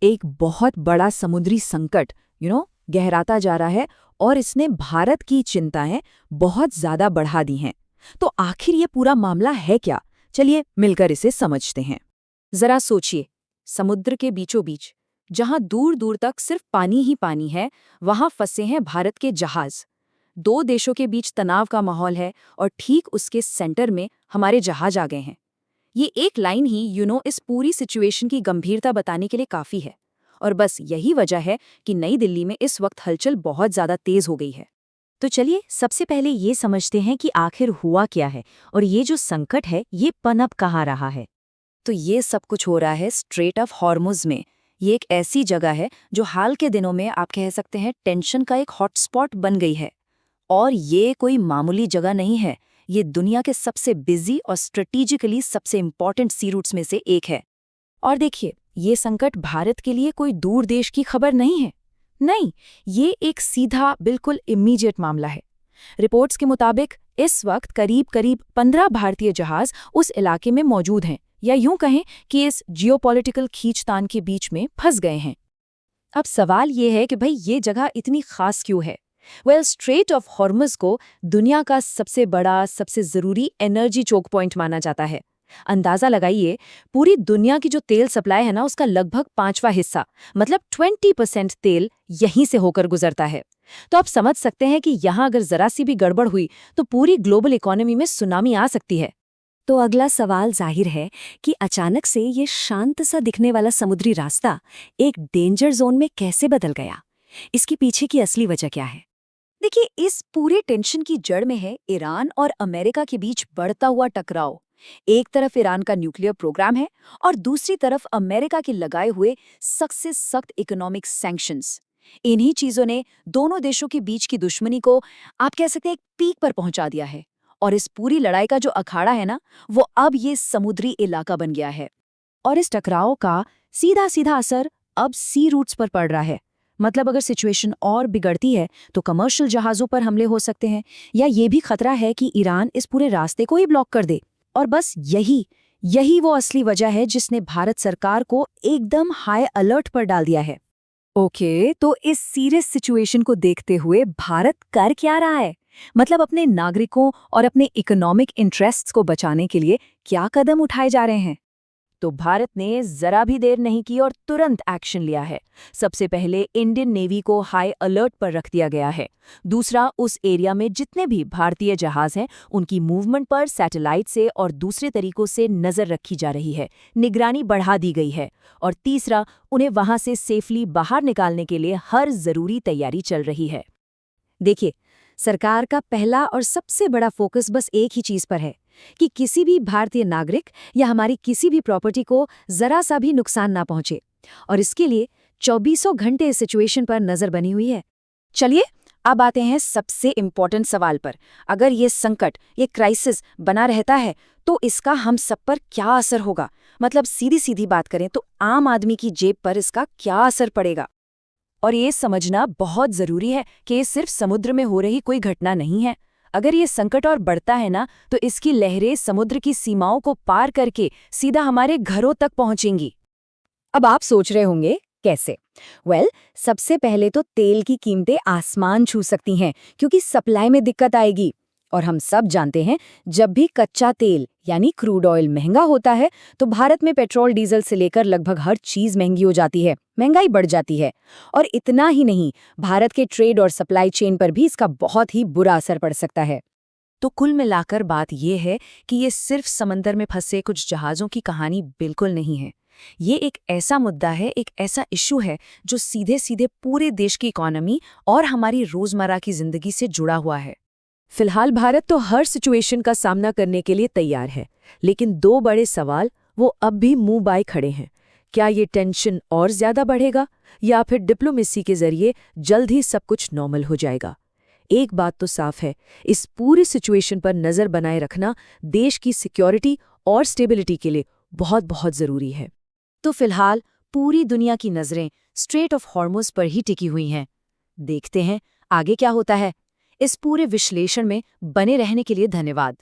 एक बहुत बड़ा समुद्री संकट गहराता जा रहा है और इसने भारत की चिंताएं बहुत ज्यादा बढ़ा दी हैं। तो आखिर ये पूरा मामला है क्या? चलिए मिलकर इसे समझते हैं। जरा सोचिए, समुद्र के बीचों बीच, जहां दूर दूर तक सिर्फ पानी ही पानी है, वहां फंसे हैं भारत के जहाज। दो देशों के बीच तनाव का माहौल है और ठीक उसके सेंटर में हमारे जहाज आ गए हैं। ये एक लाइन ही इस पूरी सिचुएशन की गंभीरता बताने के लिए काफी है। और बस यही वजह है कि नई दिल्ली में इस वक्त हलचल बहुत ज्यादा तेज हो गई है। तो चलिए सबसे पहले ये समझते हैं कि आखिर हुआ क्या है और ये जो संकट है ये पनप कहाँ रहा है। तो ये सब कुछ हो रहा है स्ट्रेट ऑफ हॉर्मुज में। ये एक ऐसी जगह है जो हाल के दिनों में आप कह सकते हैं टेंशन का एक हॉटस्पॉट बन गई है। और ये कोई मामूली जगह नहीं है, ये दुनिया के सबसे बिजी और स्ट्रेटेजिकली सबसे इंपॉर्टेंट सी रूट्स में से एक है। और देखिए, ये संकट भारत के लिए कोई दूर देश की खबर नहीं है। नहीं, ये एक सीधा बिल्कुल इमीडिएट मामला है। रिपोर्ट्स के मुताबिक इस वक्त करीब करीब 15 भारतीय जहाज उस इलाके में मौजूद हैं, या यूं कहें कि इस जियोपॉलिटिकल खींचतान के बीच में फंस गए हैं। अब सवाल ये है कि भाई ये जगह इतनी खास क्यों है? स्ट्रेट ऑफ हॉर्मुज को दुनिया का सबसे बड़ा, सबसे जरूरी एनर्जी चोक पॉइंट माना जाता है। अंदाजा लगाइए, पूरी दुनिया की जो तेल सप्लाई है ना, उसका लगभग 5वां हिस्सा, मतलब 20% तेल यहीं से होकर गुजरता है। तो आप समझ सकते हैं कि यहाँ अगर जरा सी भी गड़बड़ हुई तो पूरी ग्लोबल इकोनॉमी में सुनामी आ सकती है। तो अगला सवाल जाहिर है कि अचानक से ये शांत सा दिखने वाला समुद्री रास्ता एक डेंजर जोन में कैसे बदल गया? इसके पीछे की असली वजह क्या है? देखिए, इस पूरे टेंशन की जड़ में है ईरान और अमेरिका के बीच बढ़ता हुआ टकराव। एक तरफ ईरान का न्यूक्लियर प्रोग्राम है और दूसरी तरफ अमेरिका के लगाए हुए सख्त से सख्त इकोनॉमिक सैंक्शंस। इन्हीं चीजों ने दोनों देशों के बीच की दुश्मनी को आप कह सकते हैं एक पीक पर पहुंचा दिया है। और इस पूरी लड़ाई का जो अखाड़ा है ना, वो अब ये समुद्री इलाका बन गया है। और इस टकराव का सीधा सीधा असर अब सी रूट्स पर पड़ रहा है। मतलब अगर सिचुएशन और बिगड़ती है तो कमर्शियल जहाज़ों पर हमले हो सकते हैं, या ये भी खतरा है कि ईरान इस पूरे रास्ते को ही ब्लॉक कर दे। और बस यही वो असली वजह है जिसने भारत सरकार को एकदम हाई अलर्ट पर डाल दिया है। ओके, तो इस सीरियस सिचुएशन को देखते हुए भारत कर क्या रहा है? मतलब अपने नागरिकों और अपने इकोनॉमिक इंटरेस्ट्स को बचाने के लिए क्या कदम उठाए जा रहे हैं? तो भारत ने जरा भी देर नहीं की और तुरंत एक्शन लिया है। सबसे पहले इंडियन नेवी को हाई अलर्ट पर रख दिया गया है। दूसरा, उस एरिया में जितने भी भारतीय जहाज हैं उनकी मूवमेंट पर सैटेलाइट से और दूसरे तरीकों से नजर रखी जा रही है, निगरानी बढ़ा दी गई है। और तीसरा, उन्हें वहां से सेफली बाहर निकालने के लिए हर जरूरी तैयारी चल रही है। देखिए, सरकार का पहला और सबसे बड़ा फोकस बस एक ही चीज पर है कि किसी भी भारतीय नागरिक या हमारी किसी भी प्रॉपर्टी को जरा सा भी नुकसान ना पहुंचे। और इसके लिए 24 घंटे इस सिचुएशन पर नजर बनी हुई है। चलिए अब आते हैं सबसे इम्पोर्टेंट सवाल पर। अगर ये संकट, ये क्राइसिस बना रहता है तो इसका हम सब पर क्या असर होगा? मतलब सीधी सीधी बात करें तो आम आदमी की जेब पर इसका क्या असर पड़ेगा? और ये समझना बहुत जरूरी है कि ये सिर्फ समुद्र में हो रही कोई घटना नहीं है। अगर ये संकट और बढ़ता है ना, तो इसकी लहरें समुद्र की सीमाओं को पार करके सीधा हमारे घरों तक पहुंचेंगी। अब आप सोच रहे होंगे कैसे? सबसे पहले तो तेल की कीमतें आसमान छू सकती हैं क्योंकि सप्लाई में दिक्कत आएगी। और हम सब जानते हैं, जब भी कच्चा तेल यानी क्रूड ऑयल महंगा होता है तो भारत में पेट्रोल डीजल से लेकर लगभग हर चीज महंगी हो जाती है, महंगाई बढ़ जाती है। और इतना ही नहीं, भारत के ट्रेड और सप्लाई चेन पर भी इसका बहुत ही बुरा असर पड़ सकता है। तो कुल मिलाकर बात यह है कि ये सिर्फ समंदर में फंसे कुछ जहाज़ों की कहानी बिल्कुल नहीं है। ये एक ऐसा मुद्दा है, एक ऐसा इशू है जो सीधे सीधे पूरे देश की इकोनॉमी और हमारी रोजमर्रा की जिंदगी से जुड़ा हुआ है। फिलहाल भारत तो हर सिचुएशन का सामना करने के लिए तैयार है, लेकिन दो बड़े सवाल वो अब भी मुंह बाए खड़े हैं। क्या ये टेंशन और ज्यादा बढ़ेगा या फिर डिप्लोमेसी के जरिए जल्द ही सब कुछ नॉर्मल हो जाएगा? एक बात तो साफ है, इस पूरी सिचुएशन पर नजर बनाए रखना देश की सिक्योरिटी और स्टेबिलिटी के लिए बहुत बहुत जरूरी है। तो फिलहाल पूरी दुनिया की नजरें स्ट्रेट ऑफ हॉर्मुज पर ही टिकी हुई हैं। देखते हैं आगे क्या होता है। इस पूरे विश्लेषण में बने रहने के लिए धन्यवाद।